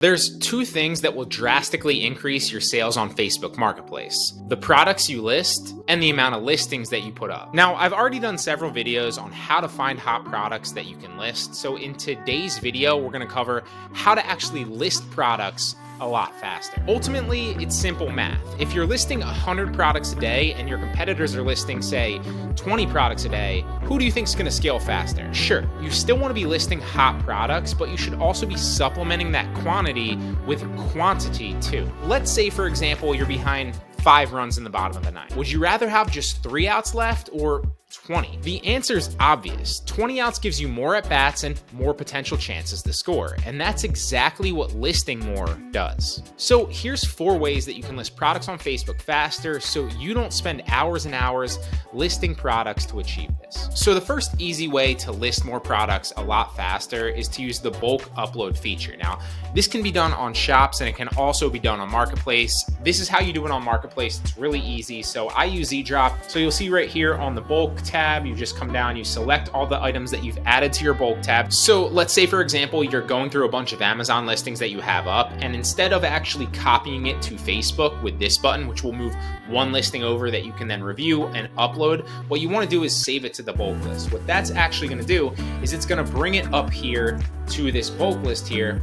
There's two things that will drastically increase your sales on Facebook Marketplace: the products you list and the amount of listings that you put up. Now, I've already done several videos on how to find hot products that you can list. So in today's video, we're going to cover how to actually list products a lot faster. Ultimately, it's simple math. If you're listing 100 products a day and your competitors are listing, say, 20 products a day, who do you think is going to scale faster? Sure, you still want to be listing hot products, but you should also be supplementing that quantity with quantity too. Let's say, for example, you're behind 5 runs in the bottom of the 9. Would you rather have just 3 outs left or 20? The answer is obvious. 20 outs gives you more at-bats and more potential chances to score, and that's exactly what listing more does. So here's 4 ways that you can list products on Facebook faster so you don't spend hours and hours listing products to achieve this. So the first easy way to list more products a lot faster is to use the bulk upload feature. Now, this can be done on Shops and it can also be done on Marketplace. This is how you do it on Marketplace. It's really easy. So I use zeedrop. So you'll see right here on the bulk tab, you just come down, you select all the items that you've added to your bulk tab. So let's say, for example, you're going through a bunch of Amazon listings that you have up, and instead of actually copying it to Facebook with this button, which will move one listing over that you can then review and upload, what you want to do is save it to the bulk list. What that's actually going to do is it's going to bring it up here to this bulk list here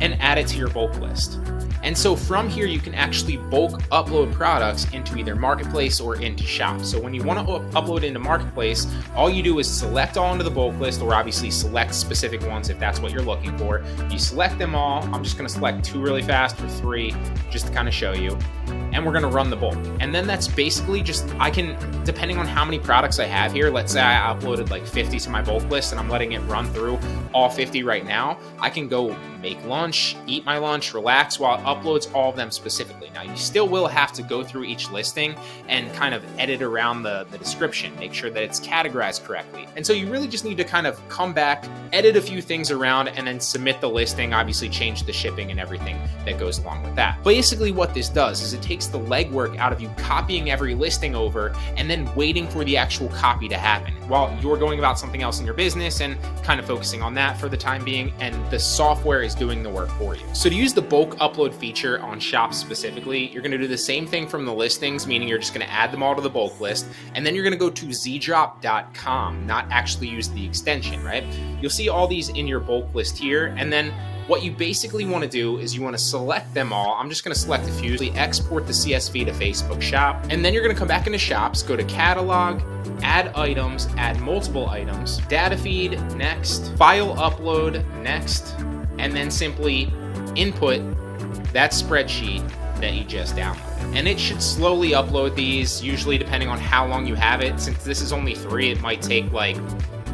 and add it to your bulk list. And so from here, you can actually bulk upload products into either Marketplace or into Shops. So when you want to upload into Marketplace, all you do is select all into the bulk list, or obviously select specific ones if that's what you're looking for. You select them all. I'm just going to select 2 really fast, or 3, just to kind of show you. And we're going to run the bulk. And then that's basically just, I can, depending on how many products I have here, let's say I uploaded like 50 to my bulk list and I'm letting it run through all 50 right now. I can go make lunch, eat my lunch, relax while it uploads all of them specifically. Now, you still will have to go through each listing and kind of edit around the description, make sure that it's categorized correctly. And so you really just need to kind of come back, edit a few things around, and then submit the listing, obviously change the shipping and everything that goes along with that. Basically what this does is it takes the legwork out of you copying every listing over and then waiting for the actual copy to happen while you're going about something else in your business and kind of focusing on that for the time being, and the software is doing the work for you. So to use the bulk upload feature on Shops specifically, you're going to do the same thing from the listings, meaning you're just going to add them all to the bulk list, and then you're going to go to zeedrop.com, not actually use the extension, right? You'll see all these in your bulk list here, and then what you basically want to do is you want to select them all. I'm just going to select a few. Export the CSV to Facebook Shop, and then you're going to come back into Shops, go to Catalog, Add Items, Add Multiple Items, Data Feed, Next, File Upload, Next, and then simply input that spreadsheet that you just downloaded. And it should slowly upload these, usually depending on how long you have it. Since this is only 3, it might take like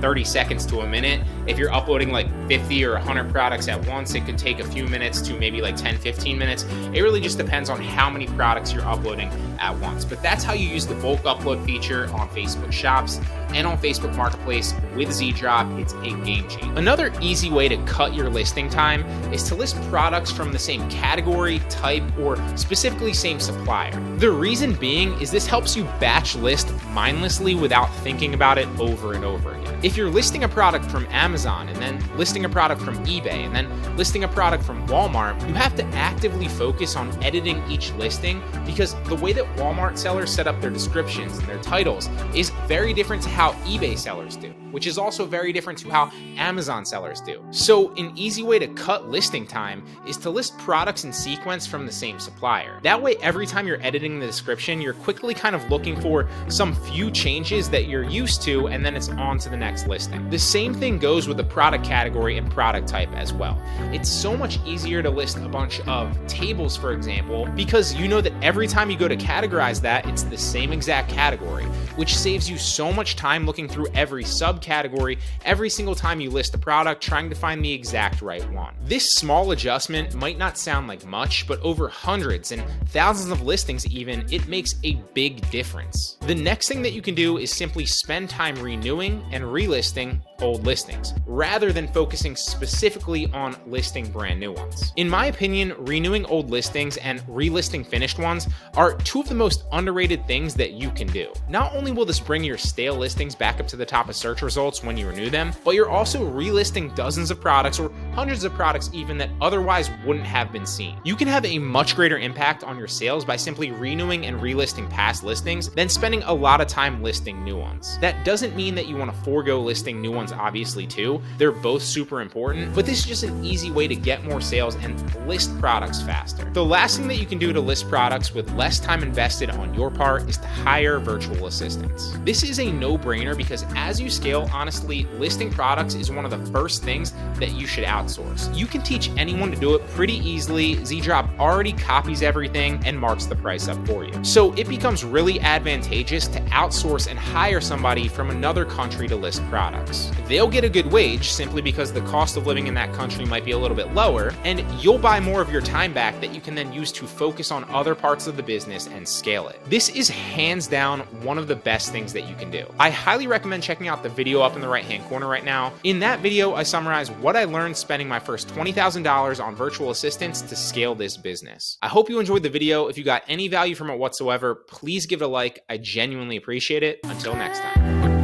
30 seconds to a minute. If you're uploading like 50 or 100 products at once, it could take a few minutes to maybe like 10, 15 minutes. It really just depends on how many products you're uploading at once. But that's how you use the bulk upload feature on Facebook Shops and on Facebook Marketplace with zeedrop. It's a game changer. Another easy way to cut your listing time is to list products from the same category, type, or specifically same supplier. The reason being is this helps you batch list mindlessly without thinking about it over and over again. If you're listing a product from Amazon and then listing a product from eBay and then listing a product from Walmart, you have to actively focus on editing each listing, because the way that Walmart sellers set up their descriptions and their titles is very different to how eBay sellers do, which is also very different to how Amazon sellers do. So an easy way to cut listing time is to list products in sequence from the same supplier. That way, every time you're editing the description, you're quickly kind of looking for some few changes that you're used to, and then it's on to the next listing. The same thing goes with the product category and product type as well. It's so much easier to list a bunch of tables, for example, because you know that every time you go to categorize that, it's the same exact category, which saves you so much time looking through every subcategory every single time you list a product, trying to find the exact right one. This small adjustment might not sound like much, but over hundreds and thousands of listings even, it makes a big difference. The next thing that you can do is simply spend time renewing and relisting old listings, rather than focusing specifically on listing brand new ones. In my opinion, renewing old listings and relisting finished ones are two of the most underrated things that you can do. Not only will this bring your stale listings back up to the top of search results when you renew them, but you're also relisting dozens of products or hundreds of products even that otherwise wouldn't have been seen. You can have a much greater impact on your sales by simply renewing and relisting past listings than spending a lot of time listing new ones. That doesn't mean that you want to forego listing new ones, obviously, too. They're both super important, but this is just an easy way to get more sales and list products faster. The last thing that you can do to list products with less time invested on your part is to hire virtual assistants. This is a no-brainer because as you scale, honestly, listing products is one of the first things that you should outsource. You can teach anyone to do it pretty easily. zeedrop already copies everything and marks the price up for you. So it becomes really advantageous to outsource and hire somebody from another country to list products. They'll get a good wage simply because the cost of living in that country might be a little bit lower, and you'll buy more of your time back that you can then use to focus on other parts of the business and scale it. This is hands down one of the best things that you can do. I highly recommend checking out the video up in the right-hand corner right now. In that video, I summarize what I learned spending my first $20,000 on virtual assistants to scale this business. I hope you enjoyed the video. If you got any value from it whatsoever, please give it a like. I genuinely appreciate it. Until next time.